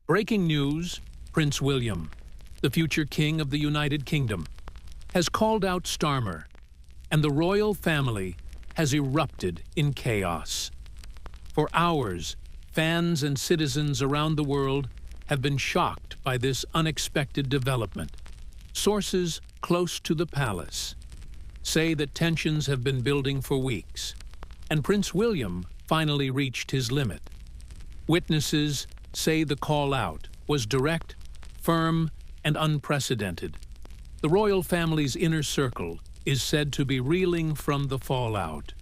Breaking news: Prince William, the future King of the United Kingdom, has called out Starmer, and the royal family has erupted in chaos. For hours, fans and citizens around the world have been shocked by this unexpected development. Sources close to the palace say that tensions have been building for weeks, and Prince William finally reached his limit. Witnesses say the call-out was direct, firm, and unprecedented. The royal family's inner circle is said to be reeling from the fallout.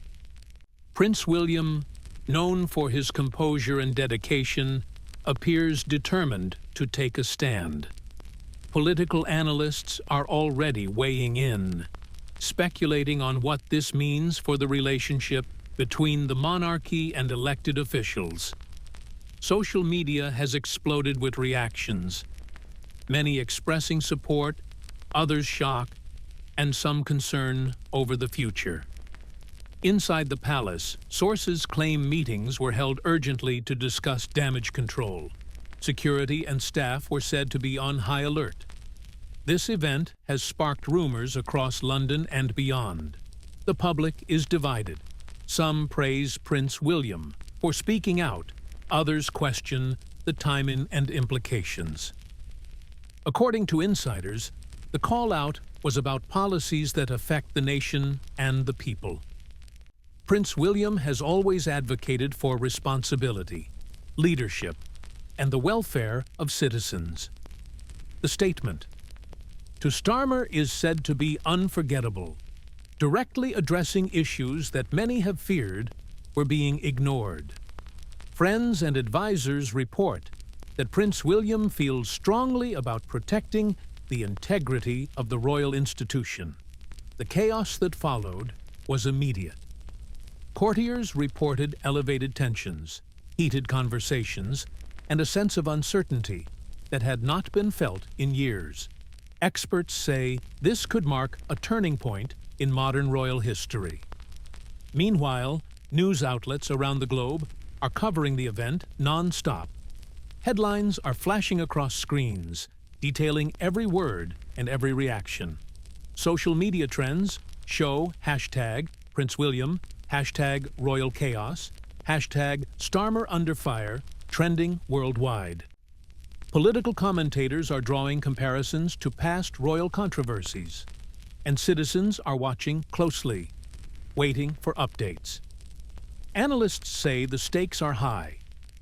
Prince William, known for his composure and dedication, appears determined to take a stand. Political analysts are already weighing in, speculating on what this means for the relationship between the monarchy and elected officials. Social media has exploded with reactions, many expressing support, others shock, and some concern over the future. Inside the palace, sources claim meetings were held urgently to discuss damage control. Security and staff were said to be on high alert. This event has sparked rumors across London and beyond. The public is divided. Some praise Prince William for speaking out. Others question the timing and implications. According to insiders, the call-out was about policies that affect the nation and the people. Prince William has always advocated for responsibility, leadership, and the welfare of citizens. The statement to Starmer is said to be unforgettable, directly addressing issues that many have feared were being ignored. Friends and advisors report that Prince William feels strongly about protecting the integrity of the royal institution. The chaos that followed was immediate. Courtiers reported elevated tensions, heated conversations, and a sense of uncertainty that had not been felt in years. Experts say this could mark a turning point in modern royal history. Meanwhile, news outlets around the globe are covering the event non-stop. Headlines are flashing across screens, detailing every word and every reaction. Social media trends show #Prince William, #Royal Chaos, #Starmer under fire, trending worldwide. Political commentators are drawing comparisons to past royal controversies, and citizens are watching closely, waiting for updates. Analysts say the stakes are high,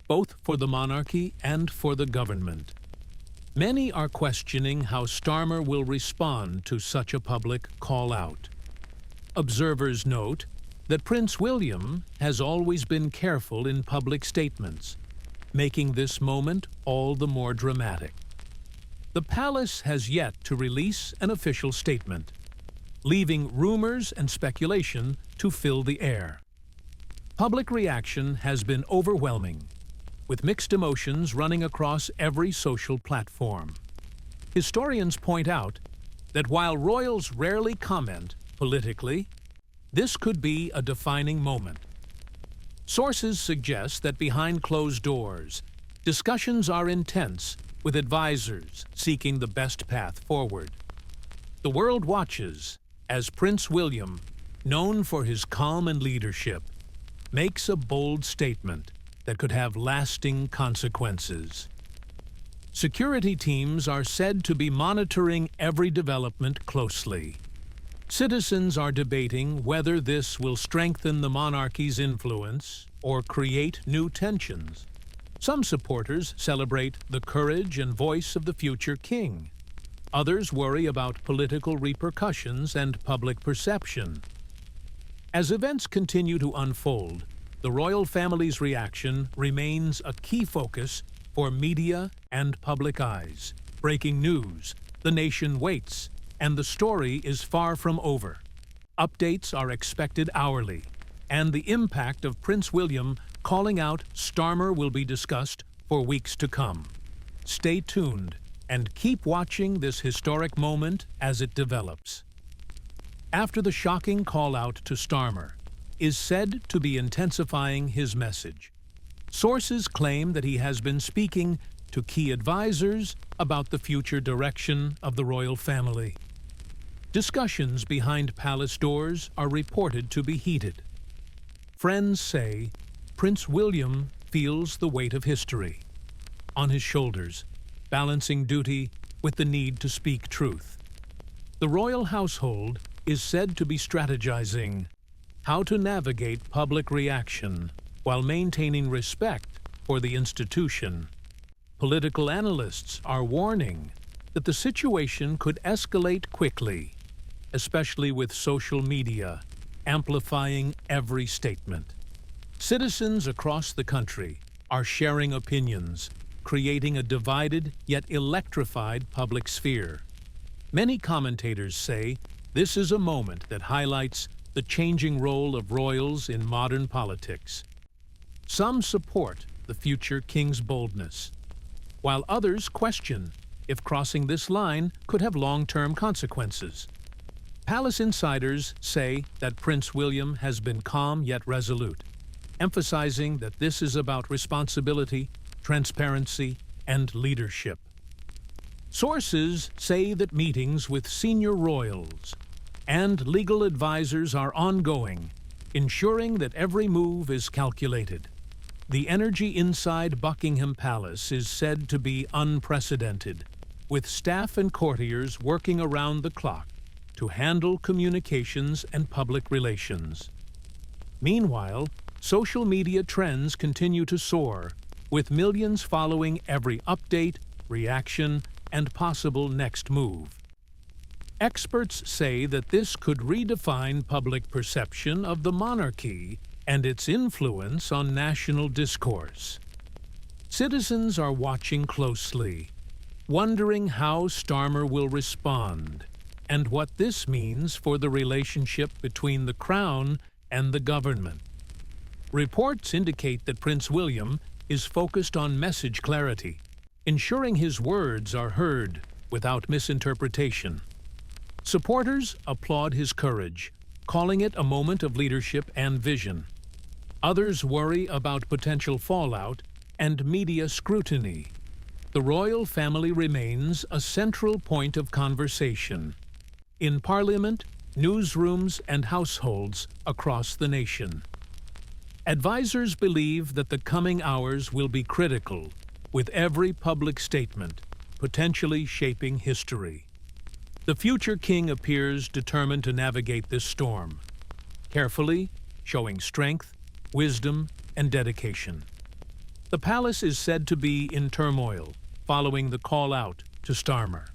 both for the monarchy and for the government. Many are questioning how Starmer will respond to such a public call-out. Observers note that Prince William has always been careful in public statements, making this moment all the more dramatic. The palace has yet to release an official statement, leaving rumors and speculation to fill the air. Public reaction has been overwhelming, with mixed emotions running across every social platform. Historians point out that while royals rarely comment politically, this could be a defining moment. Sources suggest that behind closed doors, discussions are intense, with advisors seeking the best path forward. The world watches as Prince William, known for his calm and leadership, makes a bold statement that could have lasting consequences. Security teams are said to be monitoring every development closely. Citizens are debating whether this will strengthen the monarchy's influence or create new tensions. Some supporters celebrate the courage and voice of the future king. Others worry about political repercussions and public perception. As events continue to unfold, the royal family's reaction remains a key focus for media and public eyes. Breaking news: the nation waits, and the story is far from over. Updates are expected hourly, and the impact of Prince William calling out Starmer will be discussed for weeks to come. Stay tuned and keep watching this historic moment as it develops. After the shocking call-out to Starmer is said to be intensifying his message. Sources claim that he has been speaking to key advisors about the future direction of the royal family. Discussions behind palace doors are reported to be heated. Friends say Prince William feels the weight of history on his shoulders, balancing duty with the need to speak truth. The royal household is said to be strategizing how to navigate public reaction while maintaining respect for the institution. Political analysts are warning that the situation could escalate quickly, especially with social media amplifying every statement. Citizens across the country are sharing opinions, creating a divided yet electrified public sphere. Many commentators say this is a moment that highlights the changing role of royals in modern politics. Some support the future king's boldness, while others question if crossing this line could have long-term consequences. Palace insiders say that Prince William has been calm yet resolute, emphasizing that this is about responsibility, transparency, and leadership. Sources say that meetings with senior royals and legal advisors are ongoing, ensuring that every move is calculated. The energy inside Buckingham Palace is said to be unprecedented, with staff and courtiers working around the clock to handle communications and public relations. Meanwhile, social media trends continue to soar, with millions following every update, reaction, and possible next move. Experts say that this could redefine public perception of the monarchy and its influence on national discourse. Citizens are watching closely, wondering how Starmer will respond and what this means for the relationship between the Crown and the government. Reports indicate that Prince William is focused on message clarity, ensuring his words are heard without misinterpretation. Supporters applaud his courage, calling it a moment of leadership and vision. Others worry about potential fallout and media scrutiny. The royal family remains a central point of conversation in Parliament, newsrooms, and households across the nation. Advisors believe that the coming hours will be critical, with every public statement potentially shaping history. The future king appears determined to navigate this storm, carefully, showing strength, wisdom, and dedication. The palace is said to be in turmoil following the call out to Starmer.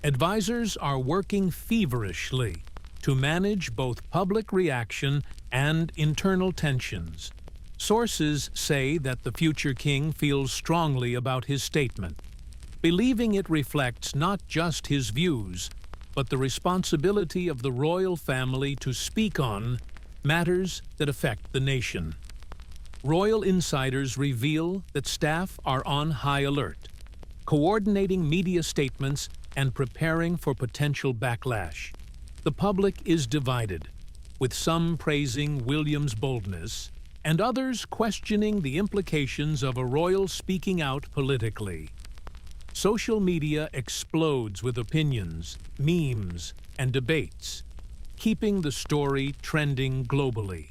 Advisors are working feverishly to manage both public reaction and internal tensions. Sources say that the future king feels strongly about his statement, believing it reflects not just his views, but the responsibility of the royal family to speak on matters that affect the nation. Royal insiders reveal that staff are on high alert, coordinating media statements and preparing for potential backlash. The public is divided, with some praising William's boldness and others questioning the implications of a royal speaking out politically. Social media explodes with opinions, memes, and debates, keeping the story trending globally.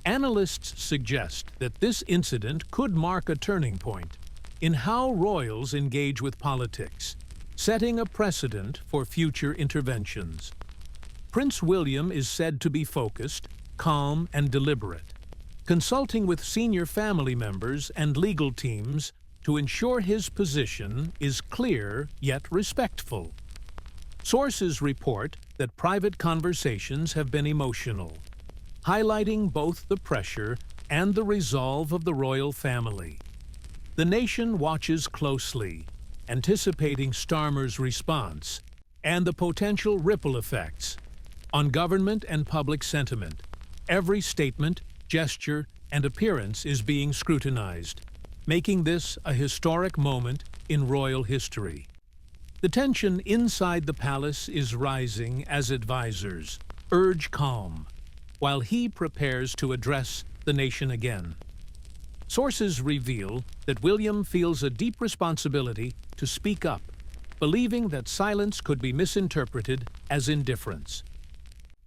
Analysts suggest that this incident could mark a turning point in how royals engage with politics, setting a precedent for future interventions. Prince William is said to be focused, calm, and deliberate, consulting with senior family members and legal teams to ensure his position is clear yet respectful. Sources report that private conversations have been emotional, highlighting both the pressure and the resolve of the royal family. The nation watches closely, anticipating Starmer's response and the potential ripple effects on government and public sentiment. Every statement, gesture, and appearance is being scrutinized, making this a historic moment in royal history. The tension inside the palace is rising as advisors urge calm, while he prepares to address the nation again. Sources reveal that William feels a deep responsibility to speak up, believing that silence could be misinterpreted as indifference.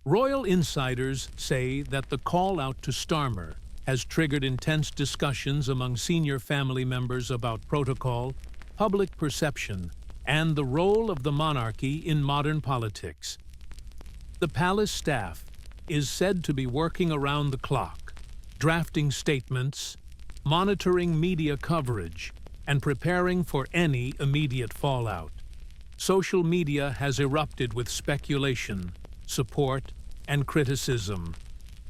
Royal insiders say that the call out to Starmer has triggered intense discussions among senior family members about protocol, public perception, and the role of the monarchy in modern politics. The palace staff is said to be working around the clock, drafting statements, monitoring media coverage, and preparing for any immediate fallout. Social media has erupted with speculation, support, and criticism,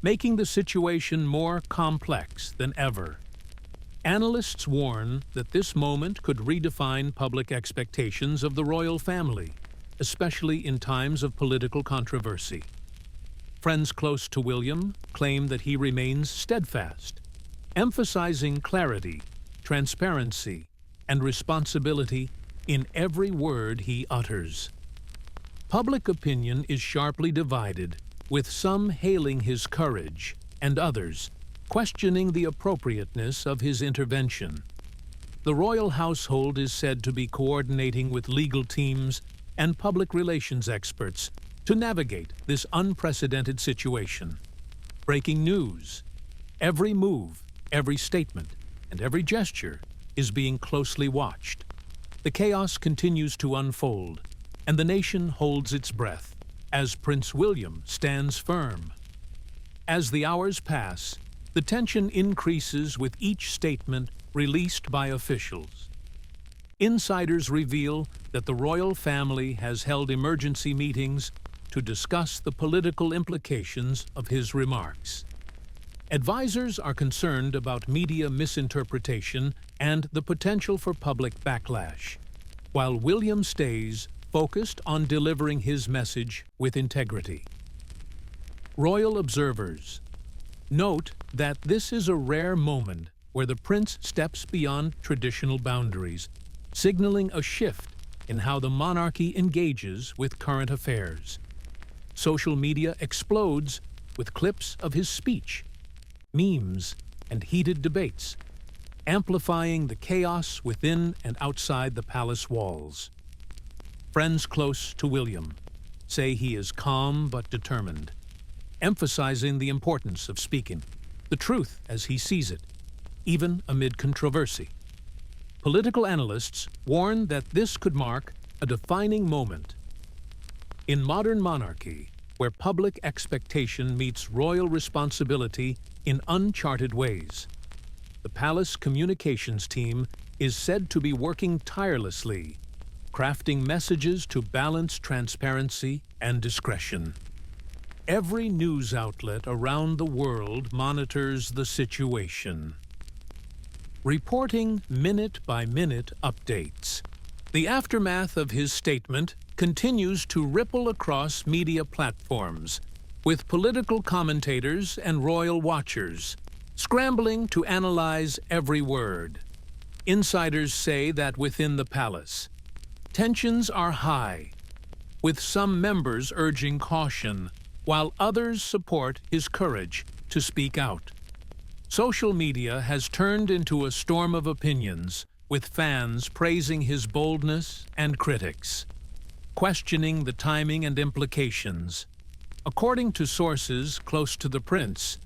making the situation more complex than ever. Analysts warn that this moment could redefine public expectations of the royal family, especially in times of political controversy. Friends close to William claim that he remains steadfast, emphasizing clarity, transparency, and responsibility in every word he utters. Public opinion is sharply divided, with some hailing his courage and others questioning the appropriateness of his intervention. The royal household is said to be coordinating with legal teams and public relations experts to navigate this unprecedented situation. Breaking news: every move, every statement, and every gesture is being closely watched. The chaos continues to unfold, and the nation holds its breath as Prince William stands firm. As the hours pass, the tension increases with each statement released by officials. Insiders reveal that the royal family has held emergency meetings to discuss the political implications of his remarks. Advisors are concerned about media misinterpretation and the potential for public backlash, while William stays focused on delivering his message with integrity. Royal observers note that this is a rare moment where the prince steps beyond traditional boundaries, signaling a shift in how the monarchy engages with current affairs. Social media explodes with clips of his speech, memes, and heated debates, amplifying the chaos within and outside the palace walls. Friends close to William say he is calm but determined, emphasizing the importance of speaking the truth as he sees it, even amid controversy. Political analysts warn that this could mark a defining moment. In modern monarchy, where public expectation meets royal responsibility in uncharted ways, the palace communications team is said to be working tirelessly, crafting messages to balance transparency and discretion. Every news outlet around the world monitors the situation, reporting minute-by-minute updates. The aftermath of his statement continues to ripple across media platforms, with political commentators and royal watchers scrambling to analyze every word. Insiders say that within the palace, tensions are high, with some members urging caution, while others support his courage to speak out. Social media has turned into a storm of opinions, with fans praising his boldness and critics questioning the timing and implications. According to sources close to the prince,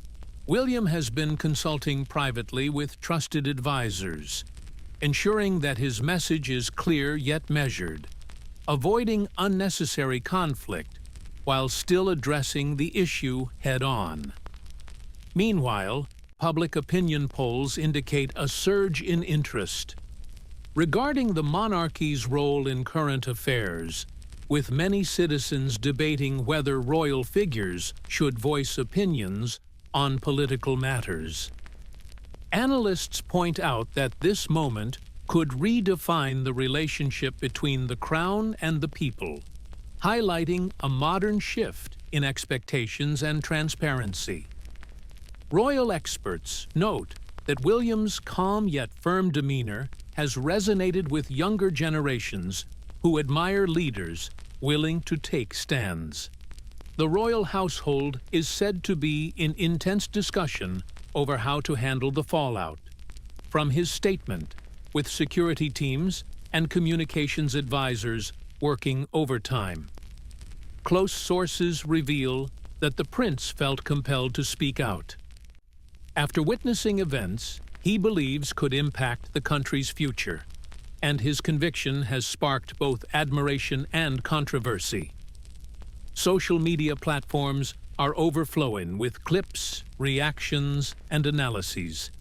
William has been consulting privately with trusted advisors, ensuring that his message is clear yet measured, avoiding unnecessary conflict while still addressing the issue head-on. Meanwhile, public opinion polls indicate a surge in interest regarding the monarchy's role in current affairs, with many citizens debating whether royal figures should voice opinions on political matters. Analysts point out that this moment could redefine the relationship between the crown and the people, highlighting a modern shift in expectations and transparency. Royal experts note that William's calm yet firm demeanor has resonated with younger generations who admire leaders willing to take stands. The royal household is said to be in intense discussion over how to handle the fallout, from his statement, with security teams and communications advisors working overtime. Close sources reveal that the prince felt compelled to speak out. After witnessing events he believes could impact the country's future, and his conviction has sparked both admiration and controversy. Social media platforms are overflowing with clips, reactions, and analyses,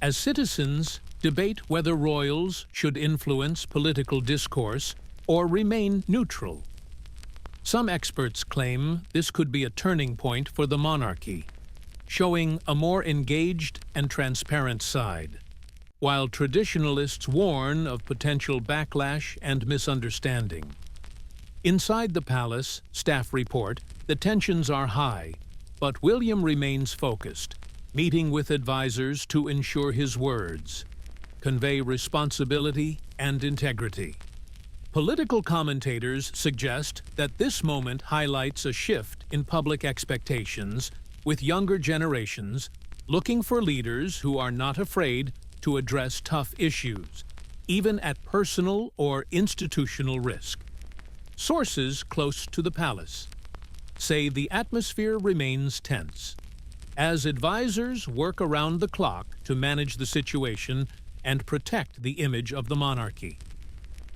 as citizens debate whether royals should influence political discourse or remain neutral. Some experts claim this could be a turning point for the monarchy, showing a more engaged and transparent side, while traditionalists warn of potential backlash and misunderstanding. Inside the palace, staff report that tensions are high, but William remains focused, meeting with advisors to ensure his words convey responsibility and integrity. Political commentators suggest that this moment highlights a shift in public expectations, with younger generations looking for leaders who are not afraid to address tough issues, even at personal or institutional risk. Sources close to the palace say the atmosphere remains tense, as advisors work around the clock to manage the situation and protect the image of the monarchy.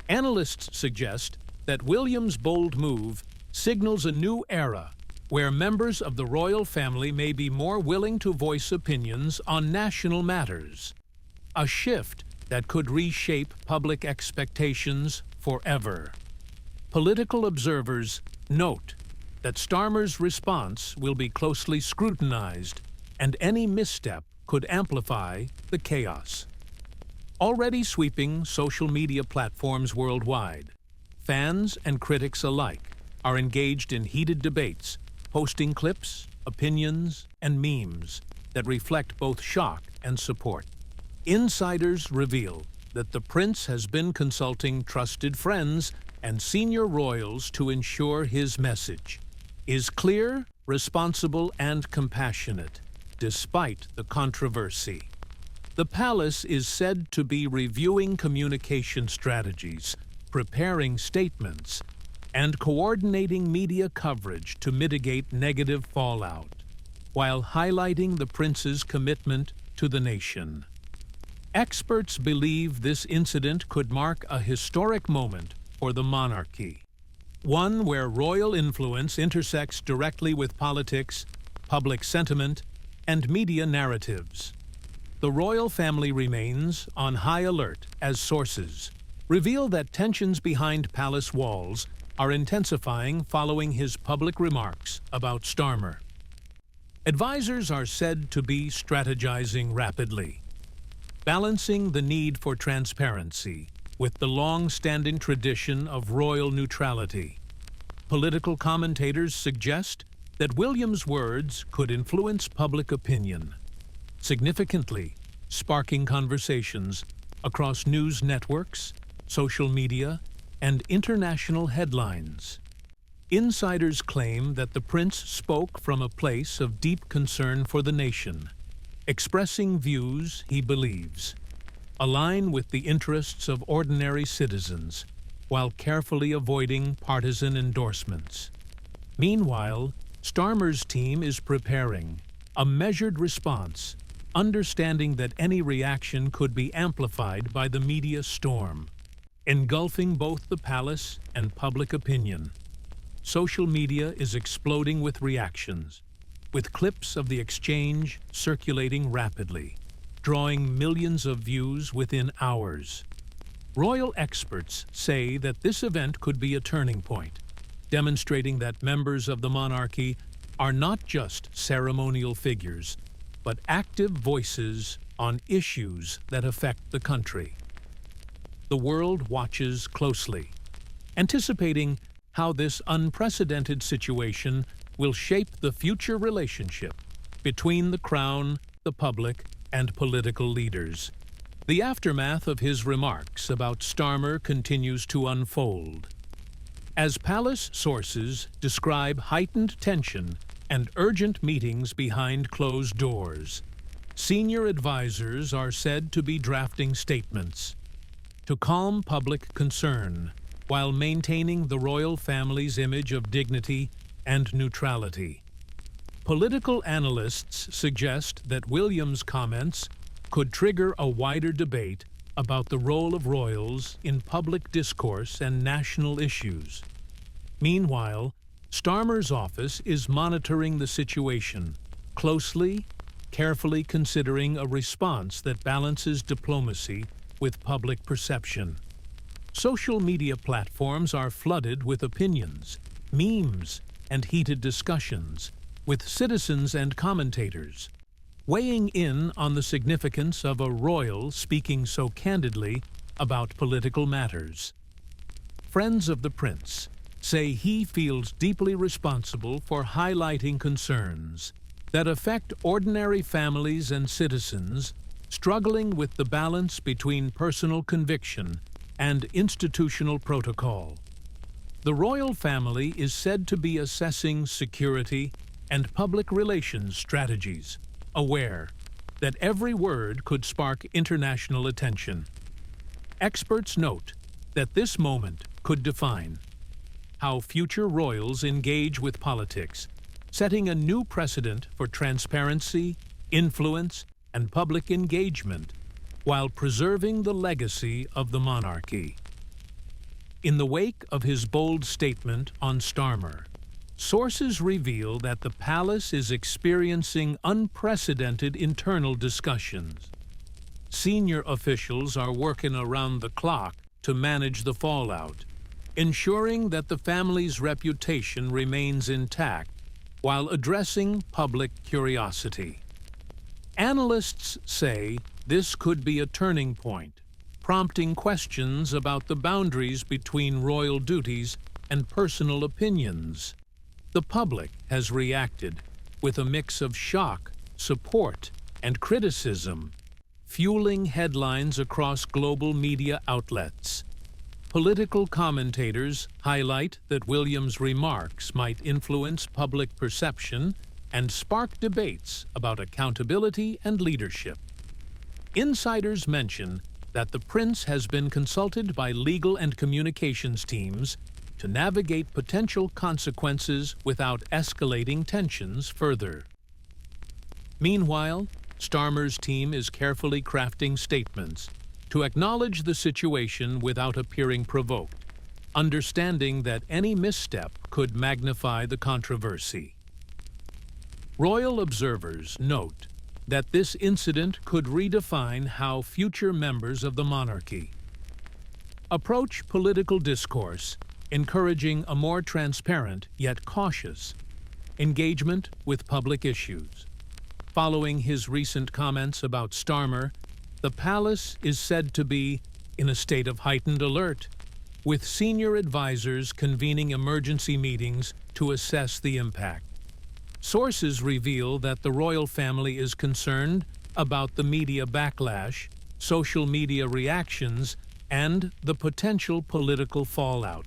Analysts suggest that William's bold move signals a new era where members of the royal family may be more willing to voice opinions on national matters, a shift that could reshape public expectations forever. Political observers note that Starmer's response will be closely scrutinized, and any misstep could amplify the chaos. Already sweeping social media platforms worldwide, fans and critics alike are engaged in heated debates, posting clips, opinions, and memes that reflect both shock and support. Insiders reveal that the prince has been consulting trusted friends and senior royals to ensure his message is clear, responsible, and compassionate, despite the controversy. The palace is said to be reviewing communication strategies, preparing statements, and coordinating media coverage to mitigate negative fallout, while highlighting the prince's commitment to the nation. Experts believe this incident could mark a historic moment for the monarchy, one where royal influence intersects directly with politics, public sentiment, and media narratives. The royal family remains on high alert as sources reveal that tensions behind palace walls are intensifying following his public remarks about Starmer. Advisors are said to be strategizing rapidly, balancing the need for transparency with the long-standing tradition of royal neutrality. Political commentators suggest that William's words could influence public opinion, significantly sparking conversations across news networks, social media, and international headlines. Insiders claim that the prince spoke from a place of deep concern for the nation, expressing views he believes align with the interests of ordinary citizens, while carefully avoiding partisan endorsements. Meanwhile, Starmer's team is preparing a measured response, understanding that any reaction could be amplified by the media storm, engulfing both the palace and public opinion. Social media is exploding with reactions, with clips of the exchange circulating rapidly, drawing millions of views within hours. Royal experts say that this event could be a turning point, demonstrating that members of the monarchy are not just ceremonial figures, but active voices on issues that affect the country. The world watches closely, anticipating how this unprecedented situation will shape the future relationship between the crown, the public, and political leaders. The aftermath of his remarks about Starmer continues to unfold, as palace sources describe heightened tension and urgent meetings behind closed doors. Senior advisors are said to be drafting statements to calm public concern while maintaining the royal family's image of dignity and neutrality. Political analysts suggest that William's comments could trigger a wider debate about the role of royals in public discourse and national issues. Meanwhile, Starmer's office is monitoring the situation closely, carefully considering a response that balances diplomacy with public perception. Social media platforms are flooded with opinions, memes, and heated discussions, with citizens and commentators weighing in on the significance of a royal speaking so candidly about political matters. Friends of the prince say he feels deeply responsible for highlighting concerns that affect ordinary families and citizens struggling with the balance between personal conviction and institutional protocol. The royal family is said to be assessing security and public relations strategies, aware that every word could spark international attention. Experts note that this moment could define how future royals engage with politics, setting a new precedent for transparency, influence, and public engagement while preserving the legacy of the monarchy. In the wake of his bold statement on Starmer, sources reveal that the palace is experiencing unprecedented internal discussions. Senior officials are working around the clock to manage the fallout, ensuring that the family's reputation remains intact while addressing public curiosity. Analysts say this could be a turning point, prompting questions about the boundaries between royal duties and personal opinions. The public has reacted with a mix of shock, support, and criticism, fueling headlines across global media outlets. Political commentators highlight that William's remarks might influence public perception and spark debates about accountability and leadership. Insiders mention that the prince has been consulted by legal and communications teams to navigate potential consequences without escalating tensions further. Meanwhile, Starmer's team is carefully crafting statements to acknowledge the situation without appearing provoked, understanding that any misstep could magnify the controversy. Royal observers note that this incident could redefine how future members of the monarchy approach political discourse, encouraging a more transparent yet cautious engagement with public issues. Following his recent comments about Starmer, the palace is said to be in a state of heightened alert, with senior advisors convening emergency meetings to assess the impact. Sources reveal that the royal family is concerned about the media backlash, social media reactions, and the potential political fallout.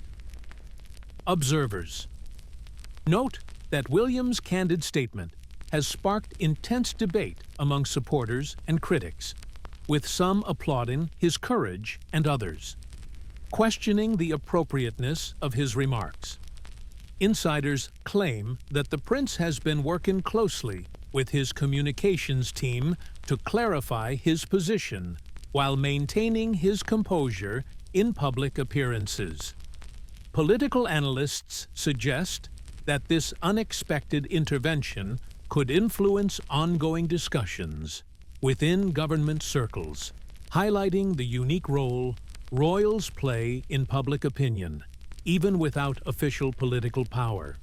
Observers note that William's candid statement has sparked intense debate among supporters and critics, with some applauding his courage and others questioning the appropriateness of his remarks. Insiders claim that the prince has been working closely with his communications team to clarify his position while maintaining his composure in public appearances. Political analysts suggest that this unexpected intervention could influence ongoing discussions within government circles, highlighting the unique role royals play in public opinion, even without official political power.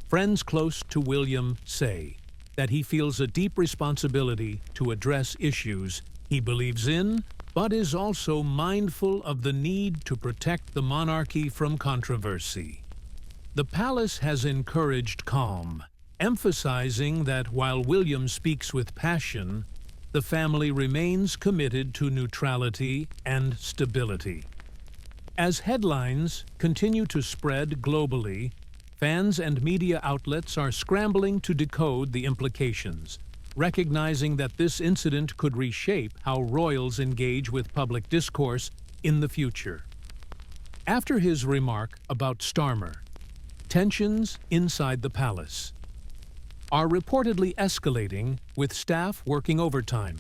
Friends close to William say that he feels a deep responsibility to address issues he believes in, but is also mindful of the need to protect the monarchy from controversy. The palace has encouraged calm, emphasizing that while William speaks with passion, the family remains committed to neutrality and stability. As headlines continue to spread globally, fans and media outlets are scrambling to decode the implications, recognizing that this incident could reshape how royals engage with public discourse in the future. After his remark about Starmer, tensions inside the palace are reportedly escalating, with staff working overtime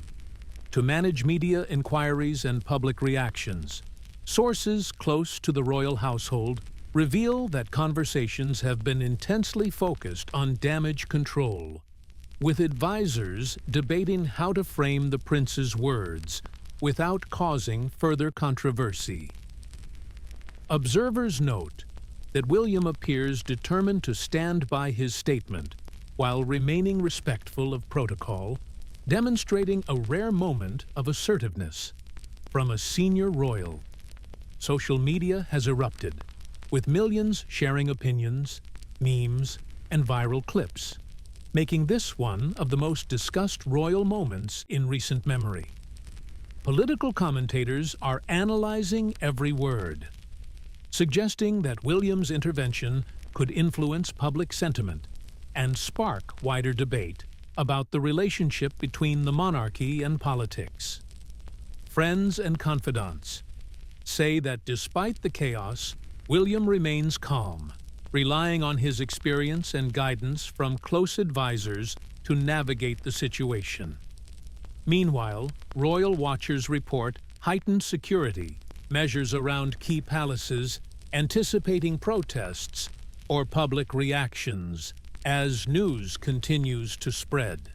to manage media inquiries and public reactions. Sources close to the royal household reveal that conversations have been intensely focused on damage control, with advisors debating how to frame the prince's words without causing further controversy. Observers note that William appears determined to stand by his statement while remaining respectful of protocol, demonstrating a rare moment of assertiveness from a senior royal. Social media has erupted, with millions sharing opinions, memes, and viral clips, making this one of the most discussed royal moments in recent memory. Political commentators are analyzing every word, suggesting that William's intervention could influence public sentiment and spark wider debate about the relationship between the monarchy and politics. Friends and confidants say that despite the chaos, William remains calm, relying on his experience and guidance from close advisors to navigate the situation. Meanwhile, royal watchers report heightened security measures around key palaces, anticipating protests or public reactions as news continues to spread.